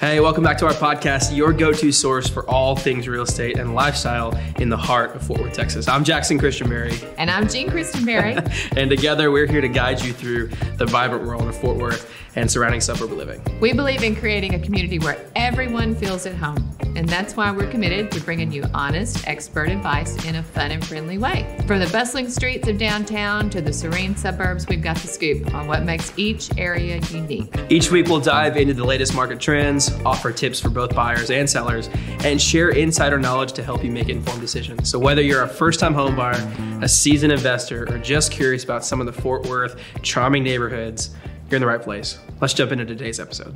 Hey, welcome back to our podcast, your go-to source for all things real estate and lifestyle in the heart of Fort Worth, Texas. I'm Jackson Christian Berry. And I'm Jean Kristen Berry. And together, we're here to guide you through the vibrant world of Fort Worth and surrounding suburb living. We believe in creating a community where everyone feels at home. And that's why we're committed to bringing you honest, expert advice in a fun and friendly way. From the bustling streets of downtown to the serene suburbs, we've got the scoop on what makes each area unique. Each week, we'll dive into the latest market trends, offer tips for both buyers and sellers, and share insider knowledge to help you make informed decisions. So whether you're a first-time home buyer, a seasoned investor, or just curious about some of the Fort Worth charming neighborhoods, you're in the right place. Let's jump into today's episode.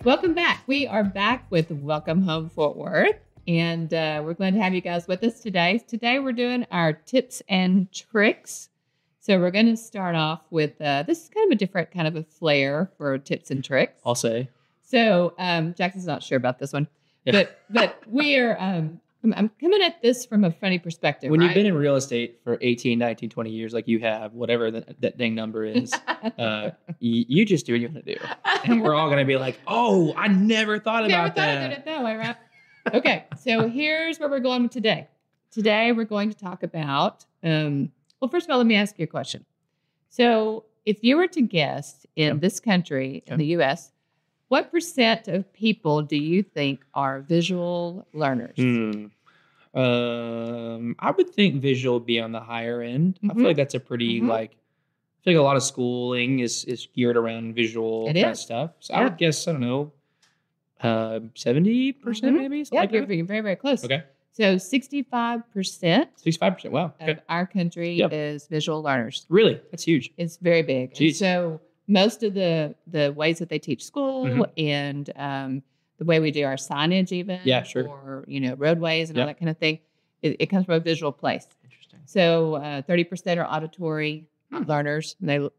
Welcome back. We are back with Welcome Home Fort Worth, and we're glad to have you guys with us today. Today we're doing our tips and tricks. So we're going to start off with, this is kind of a different kind of a flair for tips and tricks. I'll say. So Jackson's not sure about this one, but we are, I'm coming at this from a funny perspective. When you've been in real estate for 18, 19, 20 years, like you have, whatever that dang number is, you just do what you want to do. And we're all going to be like, oh, I never thought about that. Never thought of it that way, right? Okay, so here's where we're going today. Today, we're going to talk about, well, first of all, let me ask you a question. So if you were to guess in this country, in the U.S., what % of people do you think are visual learners? I would think visual would be on the higher end. I feel like that's a pretty, I feel like a lot of schooling is geared around visual kind of stuff. So I would guess, I don't know, 70% maybe? Yeah, you're very, very close. Okay. So 65%. 65%, wow. Okay. Of our country is visual learners. Really? That's huge. It's very big. And so most of the ways that they teach school and the way we do our signage even, or, roadways and all that kind of thing, it comes from a visual place. Interesting. So 30% are auditory learners. And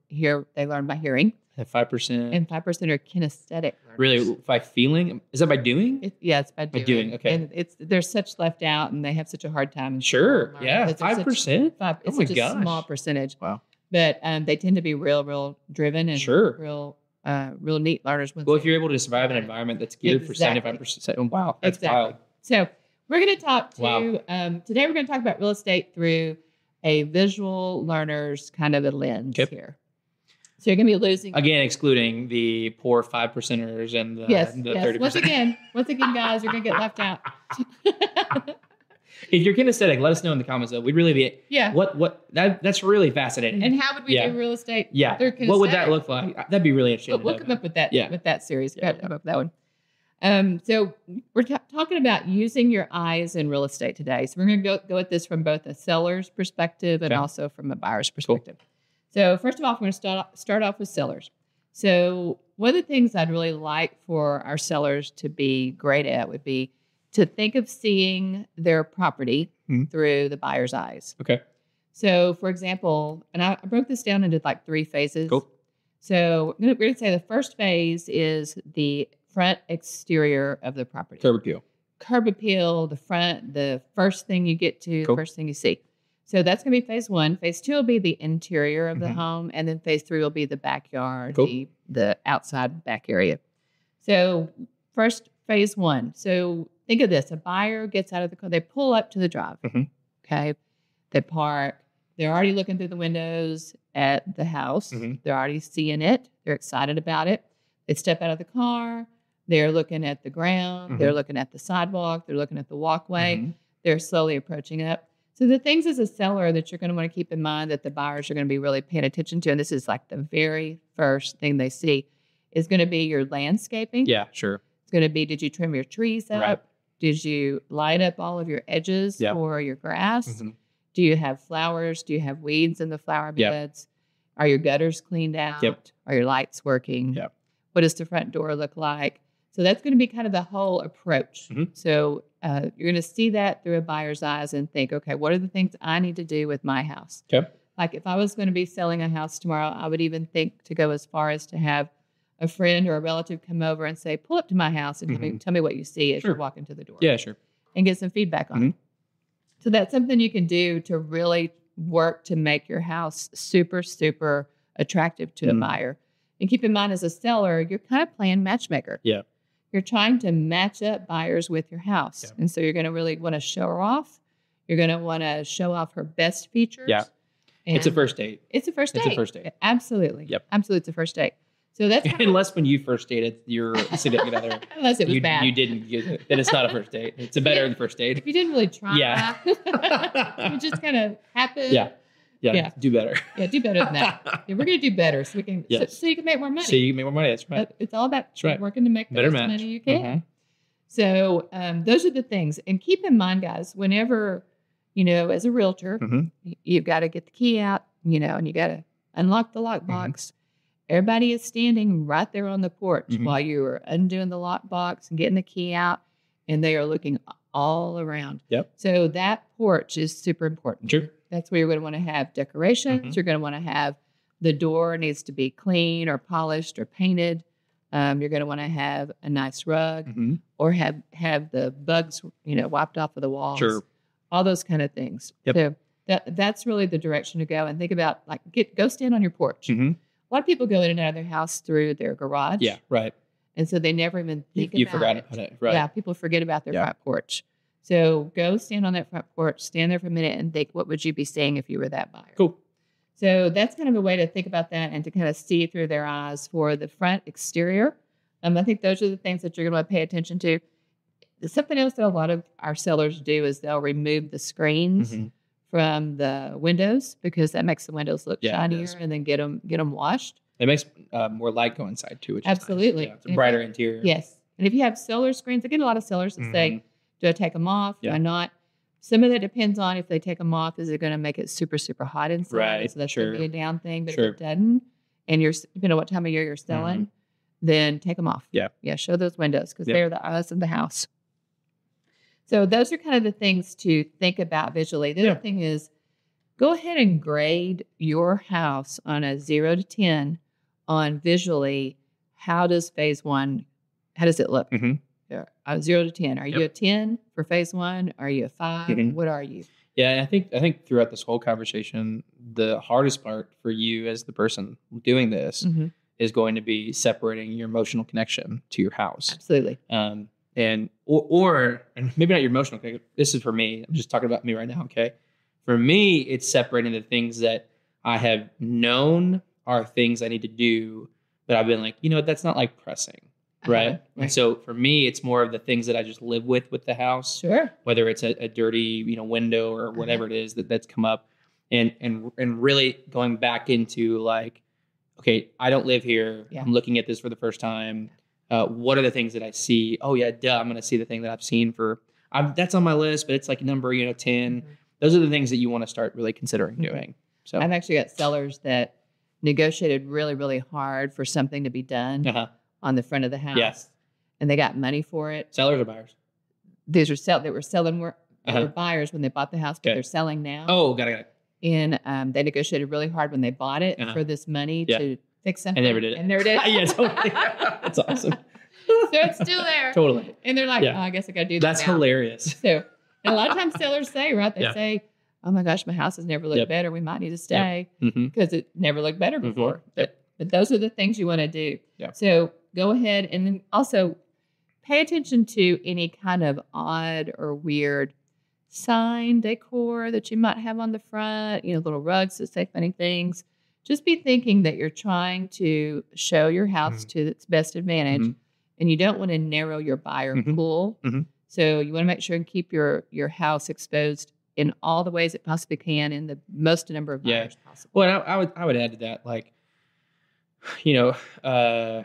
they learn by hearing. And 5%. And 5% are kinesthetic learners. Really? By feeling? Is that by doing? It's by doing. By doing, okay. And there's such left out and they have such a hard time. Sure. Yeah. 5%? It's such a small percentage. Wow. But they tend to be real driven and real neat learners. Well, if you're able to survive an environment that's geared for 75%, wow, that's wild. So we're going to talk to, today we're going to talk about real estate through a visual learner's kind of a lens here. So you're going to be losing. Again, excluding the poor 5%ers and the 30%. Once again, guys, you're going to get left out. If you're kinesthetic, let us know in the comments though. We'd really be that's really fascinating. And how would we do real estate? Yeah. What would that look like? That'd be really interesting. We'll come up with that with that series. We'll come up with that one. So we're talking about using your eyes in real estate today. So we're going to go at this from both a seller's perspective and also from a buyer's perspective. Cool. So first of all, we're going to start off with sellers. So one of the things I'd really like for our sellers to be great at would be to think of seeing their property through the buyer's eyes. Okay. So, for example, and I broke this down into like 3 phases. Cool. So we're going to say the first phase is the front exterior of the property. Curb appeal, the first thing you get to, the first thing you see. So that's going to be phase 1. Phase 2 will be the interior of the home. And then phase 3 will be the backyard, the outside back area. So first, phase 1. So think of this. A buyer gets out of the car. They pull up to the drive. Okay. They park. They're already looking through the windows at the house. They're already seeing it. They're excited about it. They step out of the car. They're looking at the ground. They're looking at the sidewalk. They're looking at the walkway. They're slowly approaching up. So the things as a seller that you're going to want to keep in mind that the buyers are going to be really paying attention to, and this is like the very first thing they see, is going to be your landscaping. Yeah, sure. It's going to be, did you trim your trees up? Right. Did you light up all of your edges for your grass? Do you have flowers? Do you have weeds in the flower beds? Are your gutters cleaned out? Are your lights working? What does the front door look like? So that's going to be kind of the whole approach. So you're going to see that through a buyer's eyes and think, okay, what are the things I need to do with my house? Like if I was going to be selling a house tomorrow, I would even think to go as far as to have a friend or a relative come over and say, pull up to my house and tell me what you see as you walk into the door. Yeah, sure. And get some feedback on it. So that's something you can do to really work to make your house super, super attractive to a buyer. And keep in mind, as a seller, you're kind of playing matchmaker. Yeah. you're trying to match up buyers with your house. Yeah. And so you're going to really want to show her off. You're going to want to show off her best features. Yeah. And it's a first date. It's a first date. It's a first date. Absolutely. Yep. Absolutely. It's a first date. So that's unless when you first dated, you're sitting together. Unless it was bad. You didn't get it. Then it's not a first date. It's a better than first date. If you didn't really try. Yeah. It just kind of happened. Yeah. Do better. Yeah, do better than that. Yeah, we're going to do better so we can so you can make more money. So you can make more money. That's right. But it's all about working to make the better best match. money you can. So those are the things. And keep in mind, guys, whenever, as a realtor, you've got to get the key out, and you got to unlock the lockbox. Everybody is standing right there on the porch while you are undoing the lockbox and getting the key out, and they are looking all around. Yep. So that porch is super important. Sure. That's where you're going to want to have decorations. You're going to want to have the door needs to be clean or polished or painted. You're going to want to have a nice rug or have the bugs, wiped off of the walls. Sure. All those kind of things. Yep. So that's really the direction to go. And think about go stand on your porch. A lot of people go in and out of their house through their garage. Yeah, right. And so they never even think you about forgot it. about it. Right. Yeah, people forget about their front porch. So go stand on that front porch, stand there for a minute and think, what would you be saying if you were that buyer? Cool. So that's kind of a way to think about that and to kind of see through their eyes for the front exterior. I think those are the things that you're going to want to pay attention to. Something else that a lot of our sellers do is they'll remove the screens from the windows because that makes the windows look shinier and then get them washed. It makes more light go inside too, which Absolutely. is nice. Yeah, it's a brighter interior. Yes. And if you have solar screens, I get a lot of sellers that say, do I take them off? Do I not? Some of that depends on if they take them off, is it going to make it super, super hot inside? Right. So that's going to be a down thing. But if Sure. it doesn't, and depending on what time of year you're selling, then take them off. Yeah. Yeah. Show those windows because they're the eyes of the house. So those are kind of the things to think about visually. The other thing is go ahead and grade your house on a 0 to 10 on visually. How does phase one, how does it look? 0 to 10. Are you a 10 for phase one? Are you a 5? What are you? Yeah, I think throughout this whole conversation, the hardest part for you as the person doing this is going to be separating your emotional connection to your house. Absolutely. And maybe not your emotional connection. This is for me. I'm just talking about me right now. Okay. For me, it's separating the things that I have known are things I need to do, but I've been like, that's not like pressing. Right. And so for me, it's more of the things that I just live with the house. Sure. Whether it's a dirty, window or whatever it is that's come up, and really going back into like, okay, I don't live here. Yeah. I'm looking at this for the first time. What are the things that I see? Oh yeah, duh. I'm going to see the thing that I've seen that's on my list, but it's like number 10. Those are the things that you want to start really considering doing. So I've actually got sellers that negotiated really, really hard for something to be done on the front of the house. Yes. And they got money for it. Sellers or buyers? These are they were selling were buyers when they bought the house, but they're selling now. Oh, got it. And they negotiated really hard when they bought it for this money to fix something. And never did it. And never did it. Yeah, totally. That's awesome. So it's still there. Totally. And they're like, I guess I got to do that. That's hilarious. So and a lot of times sellers say, they say, oh my gosh, my house has never looked better. We might need to stay because it never looked better before. But those are the things you want to do. Yeah. So go ahead and then also pay attention to any kind of odd or weird sign decor that you might have on the front, little rugs that say funny things. Just be thinking that you're trying to show your house to its best advantage and you don't want to narrow your buyer pool. So you want to make sure and keep your house exposed in all the ways it possibly can in the most number of buyers possible. Well, I would add to that, like, I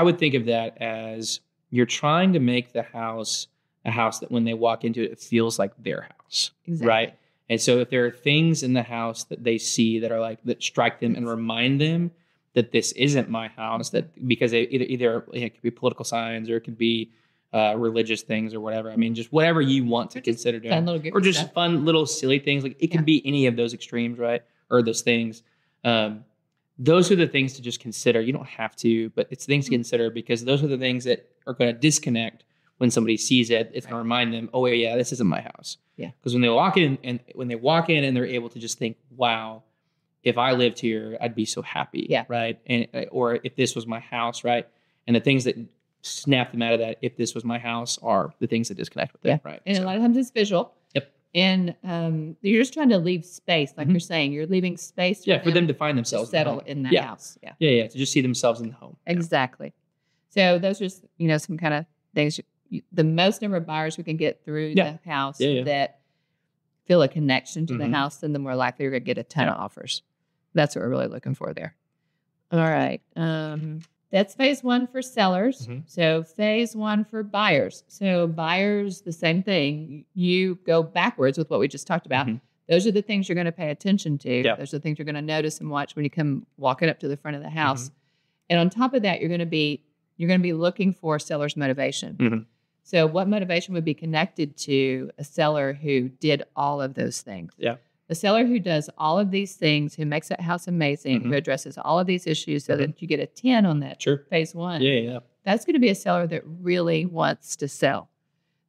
would think of that as you're trying to make the house a house that when they walk into it, it feels like their house. Exactly. Right. And so if there are things in the house that they see that are that strike them and remind them that this isn't my house, that because they either it could be political signs or it could be religious things or whatever. I mean, just whatever you want to consider doing, or just fun little silly things. Like it can be any of those extremes, right? Or those things. Those are the things to just consider. You don't have to, but it's things to consider because those are the things that are going to disconnect when somebody sees it. It's going to remind them, oh yeah, this isn't my house. Yeah. Because when they walk in and they're able to just think, wow, if I lived here, I'd be so happy. Yeah. Right. And or if this was my house, right. And the things that snap them out of that. If this was my house, are the things that disconnect with it, right? And a lot of times it's visual. Yep. And you're just trying to leave space, like you're saying. You're leaving space for them to find themselves, to settle in the house. To just see themselves in the home. Exactly. So those are some kind of things. The most number of buyers we can get through the house that feel a connection to the house, then the more likely you're going to get a ton of offers. That's what we're really looking for there. All right. That's phase one for sellers. So phase one for buyers. So buyers, the same thing. You go backwards with what we just talked about. Those are the things you're going to pay attention to. Those are the things you're going to notice and watch when you come walking up to the front of the house. And on top of that, you're going to be looking for seller's motivation. So what motivation would be connected to a seller who did all of those things? A seller who does all of these things, who makes that house amazing, who addresses all of these issues so that you get a 10 on that phase one. That's going to be a seller that really wants to sell.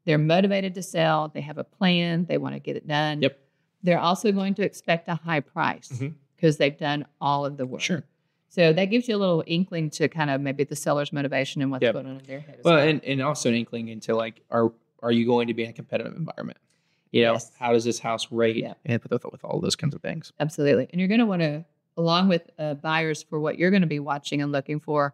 They're motivated to sell. They have a plan. They want to get it done. They're also going to expect a high price because they've done all of the work. So that gives you a little inkling to kind of maybe the seller's motivation and what's going on in their head. Well, and also an inkling into like, are you going to be in a competitive environment? How does this house rate? And with all those kinds of things. Absolutely. And you're going to want to, along with buyers for what you're going to be watching and looking for,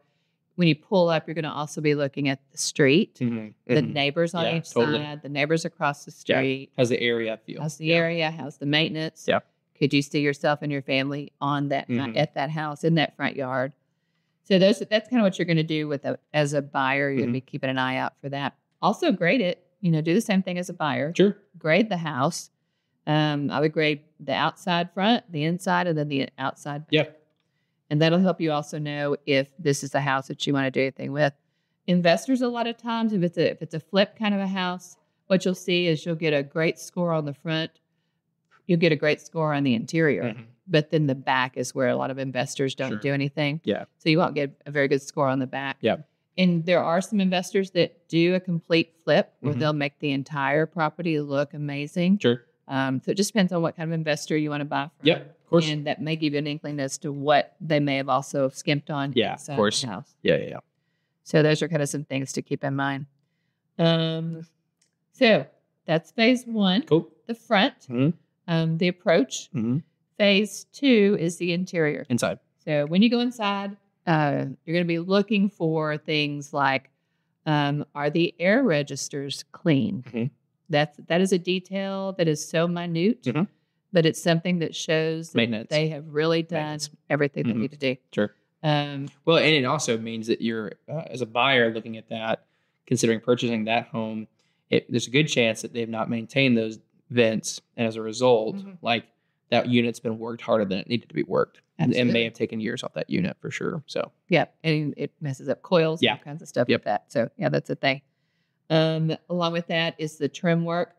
when you pull up, you're going to also be looking at the street, the neighbors on each side, the neighbors across the street. How's the area feel? How's the area? How's the maintenance? Could you see yourself and your family on that at that house in that front yard? So that's kind of what you're going to do as a buyer. You're going to be keeping an eye out for that. Also grade it. Do the same thing as a buyer. Grade the house. I would grade the outside front, the inside, and then the outside back. And that'll help you also know if this is a house that you want to do anything with. Investors, a lot of times, if it's a flip kind of a house, what you'll see is you'll get a great score on the front. You'll get a great score on the interior, but then the back is where a lot of investors don't do anything. So you won't get a very good score on the back. And there are some investors that do a complete flip where they'll make the entire property look amazing. So it just depends on what kind of investor you want to buy from. Of course. And that may give you an inkling as to what they may have also skimped on inside the house. So those are kind of some things to keep in mind. So that's phase one. The front. The approach. Phase two is the interior. Inside. So when you go inside, you're going to be looking for things like, are the air registers clean? That is a detail that is so minute, but it's something that shows that they have really done everything they need to do. Well, and it also means that you're, as a buyer looking at that, considering purchasing that home, there's a good chance that they've not maintained those vents, and as a result, like that unit's been worked harder than it needed to be worked, and may have taken years off that unit for sure. So and it messes up coils, all kinds of stuff like that. So that's a thing. Along with that is the trim work.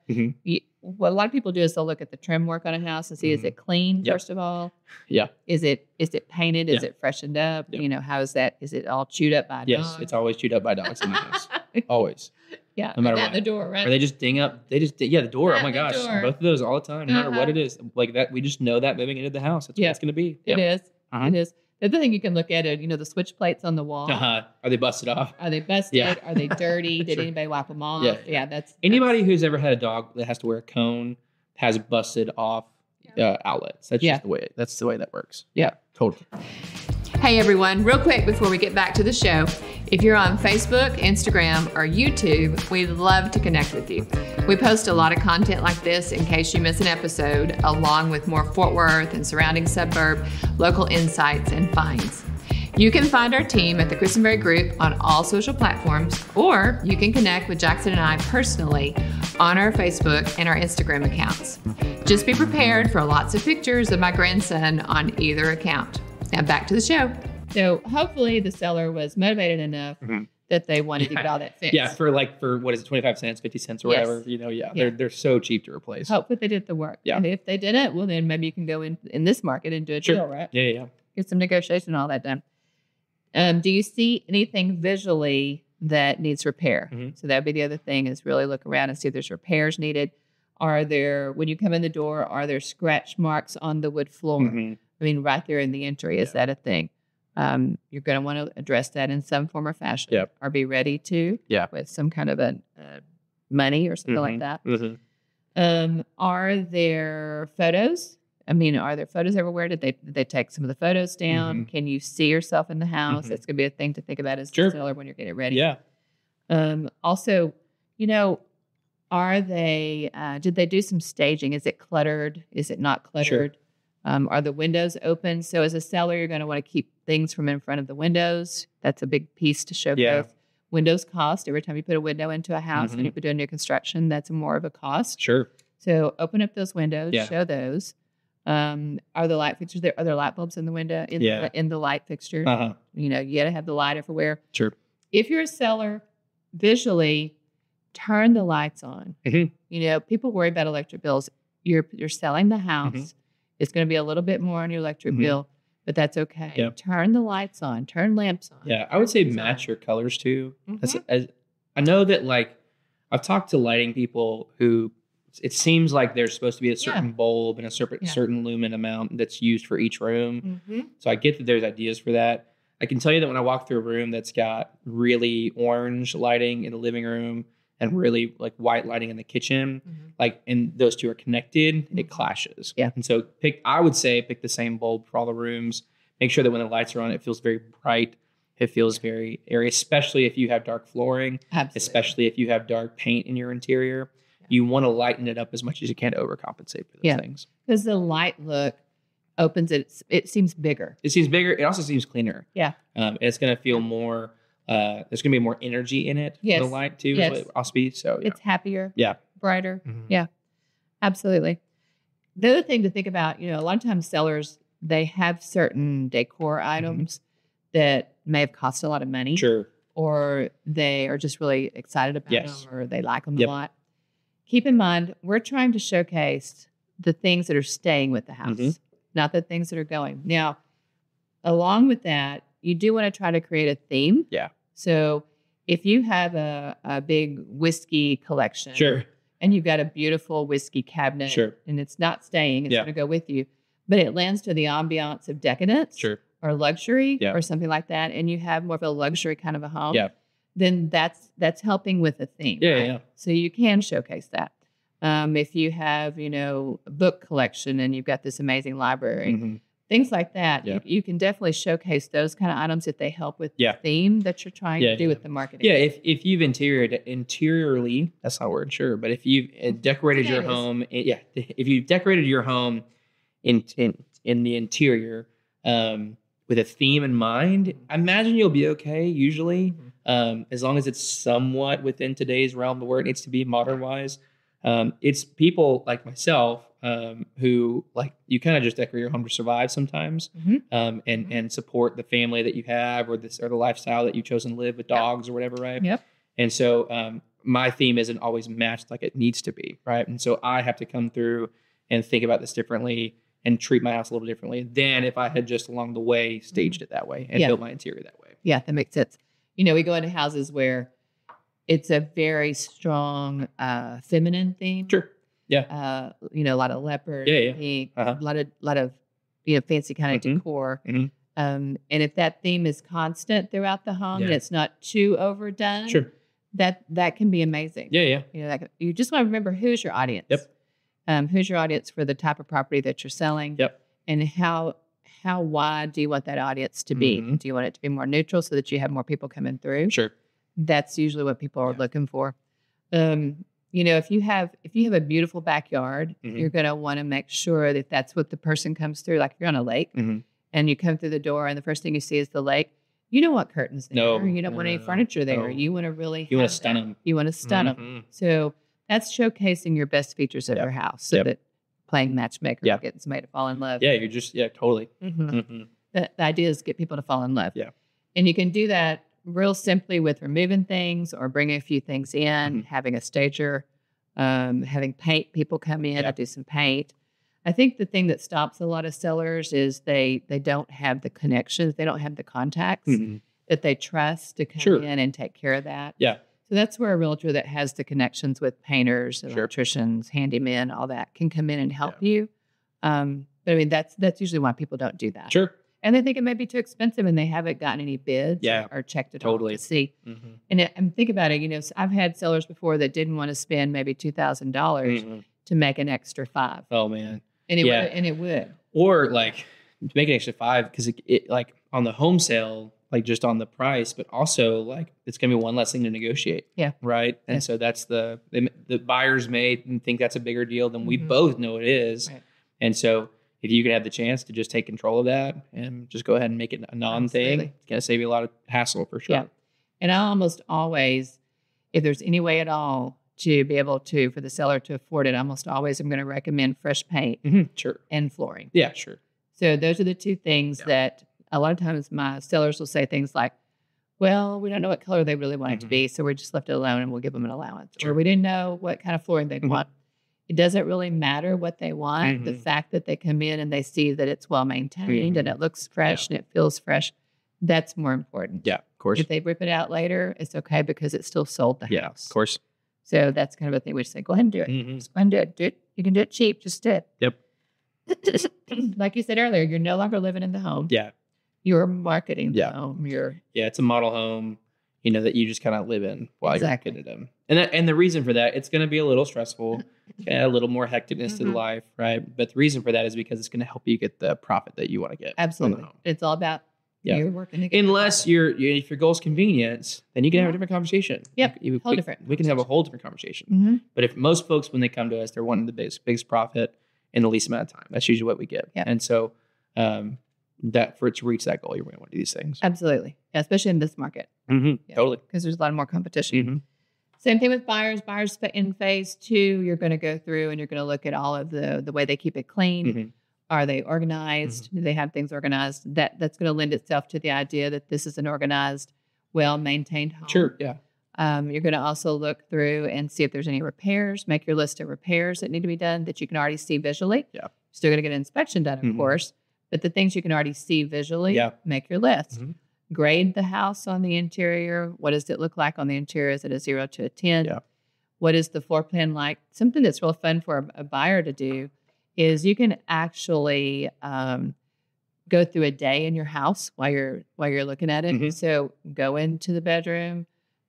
What a lot of people do is they'll look at the trim work on a house and see is it clean first of all. Is it painted? Is it freshened up? How is that? Is it all chewed up by a dog? It's always chewed up by dogs in the house. Always. No matter what. The door, right? Or they just ding up. The door. Oh my gosh. Both of those all the time, no matter what it is. Like that, we just know that moving into the house. That's what it's going to be. It is. It is. The other thing you can look at it, the switch plates on the wall. Are they busted off? Are they busted? Are they dirty? Did anybody wipe them off? That's anybody who's ever had a dog that has to wear a cone has busted off outlets. That's just the way. That's the way that works. Totally. Hey everyone, real quick before we get back to the show, if you're on Facebook, Instagram, or YouTube, we'd love to connect with you. We post a lot of content like this in case you miss an episode, along with more Fort Worth and surrounding suburb local insights and finds. You can find our team at the Christenberry Group on all social platforms, or you can connect with Jackson and I personally on our Facebook and our Instagram accounts. Just be prepared for lots of pictures of my grandson on either account. Now back to the show. So hopefully the seller was motivated enough that they wanted to get all that fixed. For what is it, 25 cents, 50 cents or whatever. They're so cheap to replace. Hopefully they did the work. And if they didn't, well then maybe you can go in this market and do a deal, right? Get some negotiation and all that done. Do you see anything visually that needs repair? So that would be the other thing, is really look around and see if there's repairs needed. Are there, when you come in the door, are there scratch marks on the wood floor? I mean, right there in the entry, is that a thing? You're going to want to address that in some form or fashion, or be ready to, with some kind of a money or something like that. Are there photos? I mean, are there photos everywhere? Did they take some of the photos down? Can you see yourself in the house? That's going to be a thing to think about as a seller when you're getting ready. Also, are they? Did they do some staging? Is it cluttered? Is it not cluttered? Are the windows open? So as a seller, you're going to want to keep things from in front of the windows. That's a big piece to show growth. Windows cost. Every time you put a window into a house and you put a new construction, that's more of a cost. So open up those windows, show those. Are the light fixtures there? Are there light bulbs in the window, in the light fixture? You got to have the light everywhere. If you're a seller, visually, turn the lights on. People worry about electric bills. You're selling the house. It's going to be a little bit more on your electric bill, but that's okay. Turn the lights on. Turn lamps on. I would say match your colors too. I know that I've talked to lighting people who it seems like there's supposed to be a certain bulb and a certain lumen amount that's used for each room. So I get that there's ideas for that. I can tell you that when I walk through a room that's got really orange lighting in the living room and really white lighting in the kitchen, and those two are connected, it clashes. And so I would say pick the same bulb for all the rooms. Make sure that when the lights are on, it feels very bright. It feels very airy, especially if you have dark flooring, especially if you have dark paint in your interior. You want to lighten it up as much as you can to overcompensate for those things. Because the light look opens it. It seems bigger. It seems bigger. It also seems cleaner. It's going to feel more. There's going to be more energy in it. The light too. Is what it also be. So it's happier. Brighter. Absolutely. The other thing to think about, a lot of times sellers, they have certain decor items that may have cost a lot of money. Or they are just really excited about them, or they like them a lot. Keep in mind, we're trying to showcase the things that are staying with the house, not the things that are going. Now, along with that, you do want to try to create a theme. So if you have a big whiskey collection and you've got a beautiful whiskey cabinet and it's not staying, it's going to go with you, but it lends to the ambiance of decadence or luxury or something like that, and you have more of a luxury kind of a home, then that's helping with a theme. So you can showcase that. If you have, a book collection and you've got this amazing library, things like that, you can definitely showcase those kind of items if they help with the theme that you're trying to do with the marketing. If you've interiorly, that's not a word, but if you've decorated your home, if you've decorated your home in the interior with a theme in mind, I imagine you'll be okay usually. As long as it's somewhat within today's realm of where it needs to be modern wise. It's people like myself who you kind of just decorate your home to survive sometimes, and support the family that you have or the lifestyle that you've chosen to live with dogs or whatever, right? And so my theme isn't always matched like it needs to be, right? And so I have to come through and think about this differently and treat my house a little differently than if I had just along the way staged it that way and built my interior that way. That makes sense. We go into houses where it's a very strong feminine theme. A lot of leopard, pink, a lot of fancy kind of decor. And if that theme is constant throughout the home and it's not too overdone, that can be amazing. You just want to remember who's your audience. Who's your audience for the type of property that you're selling? And how wide do you want that audience to be? Do you want it to be more neutral so that you have more people coming through? That's usually what people are looking for. If you have a beautiful backyard, you're going to want to make sure that that's what the person comes through. Like if you're on a lake and you come through the door and the first thing you see is the lake, you don't want curtains there. No, you don't want any furniture there. You want to really want to stun them. You want to stun them. So that's showcasing your best features of your house so that playing matchmaker, getting somebody to fall in love. You're just, totally. The idea is get people to fall in love. And you can do that real simply with removing things or bringing a few things in, having a stager, having paint people come in and do some paint. I think the thing that stops a lot of sellers is they don't have the connections. They don't have the contacts that they trust to come in and take care of that. So that's where a realtor that has the connections with painters, electricians, handymen, all that can come in and help you. But I mean, that's usually why people don't do that. And they think it may be too expensive and they haven't gotten any bids or checked it totally all to see. And think about it, I've had sellers before that didn't want to spend maybe $2,000 to make an extra $5,000. Oh man. And it would. Or like to make an extra $5,000 because it like on the home sale, like just on the price, but also like it's going to be one less thing to negotiate. Yeah. Right. And so that's the buyers may think that's a bigger deal than we both know it is. Right. And so if you could have the chance to just take control of that and just go ahead and make it a non-thing, it's going to save you a lot of hassle for sure. Yeah. And I almost always, if there's any way at all to be able to, for the seller to afford it, almost always I'm going to recommend fresh paint sure. and flooring. Yeah, sure. So those are the two things that a lot of times my sellers will say things like, well, we don't know what color they really want it to be, so we just left it alone and we'll give them an allowance. Sure. Or we didn't know what kind of flooring they'd want. It doesn't really matter what they want. The fact that they come in and they see that it's well maintained and it looks fresh and it feels fresh, that's more important. Yeah, of course. If they rip it out later, it's okay because it still sold the house. Yeah, of course. So that's kind of a thing we say, go ahead and do it. Just go ahead and do it. Do it. You can do it cheap. Just do it. Yep. Like you said earlier, you're no longer living in the home. Yeah. You're marketing the home. It's a model home, that you just kind of live in while you're getting it in. And the reason for that, it's going to be a little stressful, a little more hecticness to the life, right? But the reason for that is because it's going to help you get the profit that you want to get. Absolutely. It's all about you're working to get unless if your goal is convenience, then you can have a different conversation. Yep. Different. We can have a whole different conversation. But if most folks, when they come to us, they're wanting the biggest profit in the least amount of time. That's usually what we get. Yep. And so that for it to reach that goal, you're going to want to do these things. Absolutely. Yeah, especially in this market. Totally. Because there's a lot more competition. Same thing with buyers. Buyers in phase 2, you're going to go through and you're going to look at all of the way they keep it clean. Are they organized? Do they have things organized? That's going to lend itself to the idea that this is an organized, well-maintained home. Sure, yeah. You're going to also look through and see if there's any repairs. Make your list of repairs that need to be done that you can already see visually. Yeah. Still going to get an inspection done, of course. But the things you can already see visually, make your list. Grade the house on the interior. What does it look like on the interior? Is it a 0 to a 10? Yeah. What is the floor plan like? Something that's real fun for a buyer to do is you can actually go through a day in your house while you're looking at it. So go into the bedroom,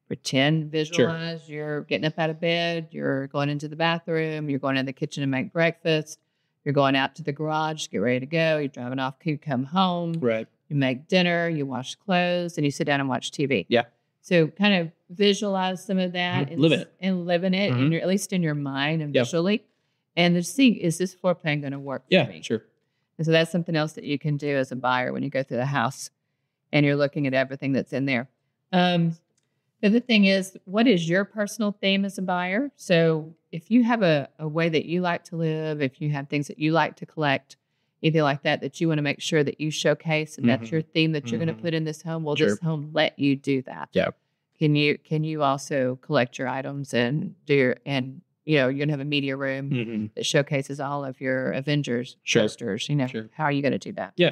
visualize you're getting up out of bed, you're going into the bathroom, you're going in the kitchen to make breakfast, you're going out to the garage, get ready to go, you're driving off, you come home, right? You make dinner, you wash clothes, and you sit down and watch TV. Yeah. So kind of visualize some of that and live in it, and at least in your mind and visually. And to see, is this floor plan going to work for me? Sure. And so that's something else that you can do as a buyer when you go through the house and you're looking at everything that's in there. The other thing is, what is your personal theme as a buyer? So if you have a way that you like to live, if you have things that you like to collect, anything like that you want to make sure that you showcase, and that's your theme that you're going to put in this home, this home let you do that. Yeah. Can you also collect your items and you're going to have a media room that showcases all of your Avengers posters. How are you going to do that? Yeah.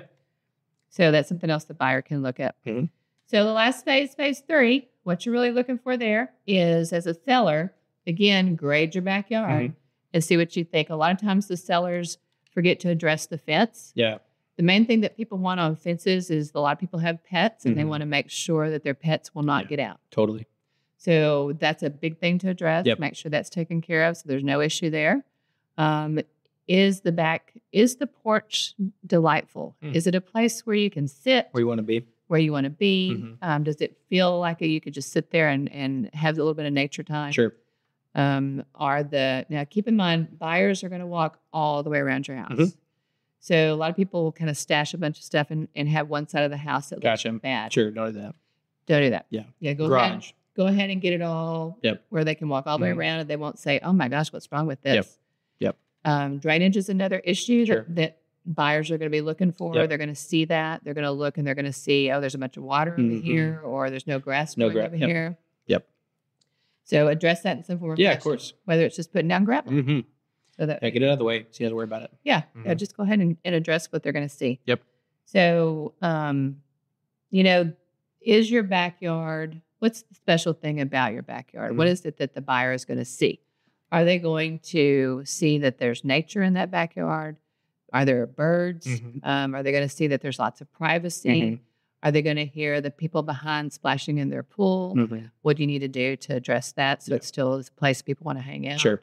So that's something else the buyer can look at. So the last phase 3, what you're really looking for there is, as a seller, again, grade your backyard and see what you think. A lot of times the sellers forget to address the fence. Yeah. The main thing that people want on fences is a lot of people have pets and they want to make sure that their pets will not get out. Totally. So that's a big thing to address. Yep. Make sure that's taken care of so there's no issue there. Is the porch delightful? Is it a place where you can sit? Where you want to be? Does it feel like you could just sit there and have a little bit of nature time? Sure. Now keep in mind, buyers are going to walk all the way around your house. So a lot of people will kind of stash a bunch of stuff and have one side of the house that looks bad. Sure, don't do that. Don't do that. Yeah. Yeah, Garage. Go ahead and get it all where they can walk all the way around and they won't say, oh my gosh, what's wrong with this? Yep. Drainage is another issue that buyers are going to be looking for. Yep. They're going to see that. They're going to look and they're going to see, oh, there's a bunch of water over here, or there's no grass growing over here. Yep. So address that in some form of of course. Whether it's just putting down gravel. So that get it out of the way so you don't have to worry about it. Yeah. Just go ahead and address what they're going to see. Yep. So, is your backyard, what's the special thing about your backyard? What is it that the buyer is going to see? Are they going to see that there's nature in that backyard? Are there birds? Mm-hmm. Are they going to see that there's lots of privacy? Mm-hmm. Are they going to hear the people behind splashing in their pool? Mm-hmm. What do you need to do to address that so it still is a place people want to hang out? Sure.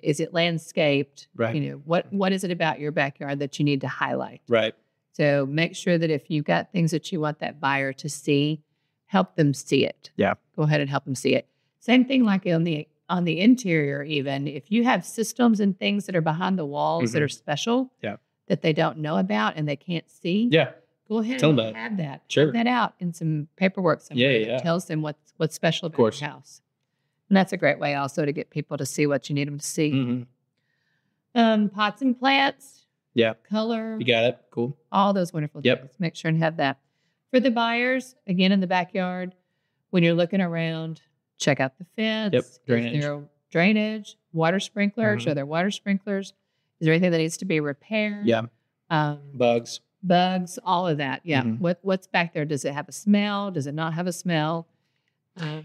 Is it landscaped? Right. You know, what is it about your backyard that you need to highlight? Right. So make sure that if you've got things that you want that buyer to see, help them see it. Yeah. Go ahead and help them see it. Same thing like on the interior even. If you have systems and things that are behind the walls that are special that they don't know about and they can't see, go ahead Tell and them have that. Sure. Have that out in some paperwork somewhere that tells them what's special about your house. And that's a great way also to get people to see what you need them to see. Mm-hmm. Pots and plants. Yeah. Color. You got it. Cool. All those wonderful things. Make sure and have that. For the buyers, again, in the backyard, when you're looking around, check out the fence. Yep. Drainage. Is there drainage? Water sprinklers? Are there water sprinklers? Is there anything that needs to be repaired? Yeah. Bugs, all of that. Yeah. What's back there? Does it have a smell? Does it not have a smell?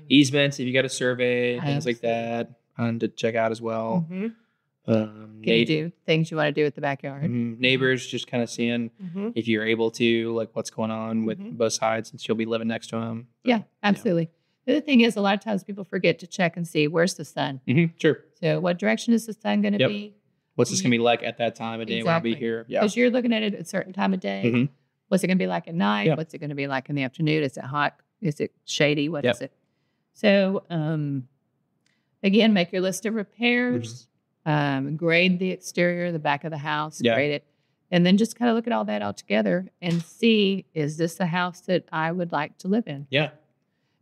Easements, if you got a survey, things like that, to check out as well. Can you do things you want to do with the backyard? Neighbors, just kind of seeing if you're able to, like what's going on with both sides, since you'll be living next to them. Yeah, absolutely. The other thing is, a lot of times people forget to check and see where's the sun. Sure. So, what direction is the sun going to be? What's this going to be like at that time of day when I'll be here? Yeah. Because you're looking at it at a certain time of day. What's it going to be like at night? What's it going to be like in the afternoon? Is it hot? Is it shady? What is it? So, again, make your list of repairs. Grade the exterior, the back of the house, grade it. And then just kind of look at all that all together and see, is this a house that I would like to live in? Yeah.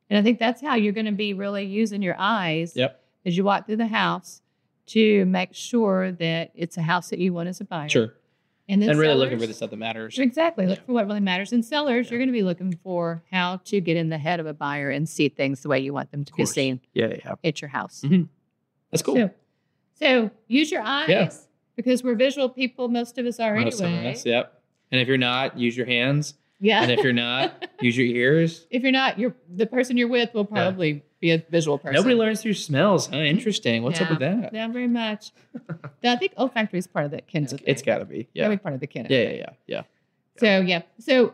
And I think that's how you're going to be really using your eyes as you walk through the house to make sure that it's a house that you want as a buyer. Sure. And then really looking for the stuff that matters. Exactly. Look for what really matters. And sellers, you're going to be looking for how to get in the head of a buyer and see things the way you want them to be seen at your house. That's cool. So use your eyes because we're visual people. Most of us are Most anyway. of us, and if you're not, use your hands. Yeah. And if you're not, use your ears. If you're not, the person you're with will probably be a visual person. Nobody learns through smells, huh? Interesting. What's up with that? Not very much. I think olfactory is part of that Kenza thing. It's got to be. Yeah. Got to be part of the Kenza Yeah. So,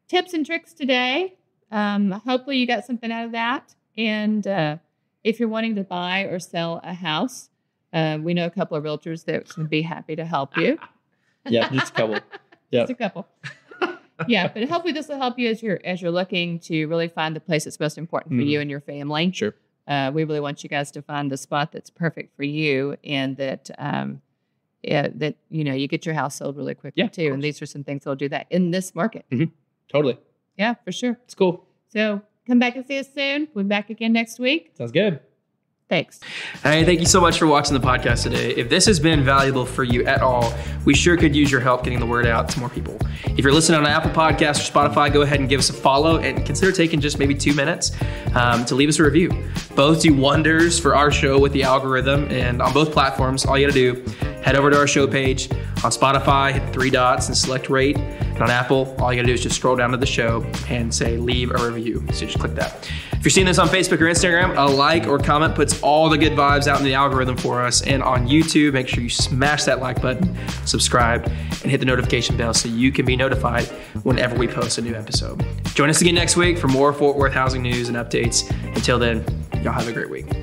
tips and tricks today. Hopefully you got something out of that. And if you're wanting to buy or sell a house, we know a couple of realtors that would be happy to help you. Just a couple. Just a couple. But hopefully this will help you as you're looking to really find the place that's most important for you and your family. Sure. We really want you guys to find the spot that's perfect for you, and that you get your house sold really quickly too. And these are some things that'll do that in this market. Totally. Yeah, for sure. It's cool. So come back and see us soon. We'll be back again next week. Sounds good. Thanks. Hey, thank you so much for watching the podcast today. If this has been valuable for you at all, we sure could use your help getting the word out to more people. If you're listening on Apple Podcasts or Spotify, go ahead and give us a follow and consider taking just maybe 2 minutes to leave us a review. Both do wonders for our show with the algorithm, and on both platforms, all you got to do, head over to our show page. On Spotify, hit 3 dots and select rate. And on Apple, all you got to do is just scroll down to the show and say leave a review. So just click that. If you're seeing this on Facebook or Instagram, a like or comment puts all the good vibes out in the algorithm for us. And on YouTube, make sure you smash that like button, subscribe, and hit the notification bell so you can be notified whenever we post a new episode. Join us again next week for more Fort Worth housing news and updates. Until then, y'all have a great week.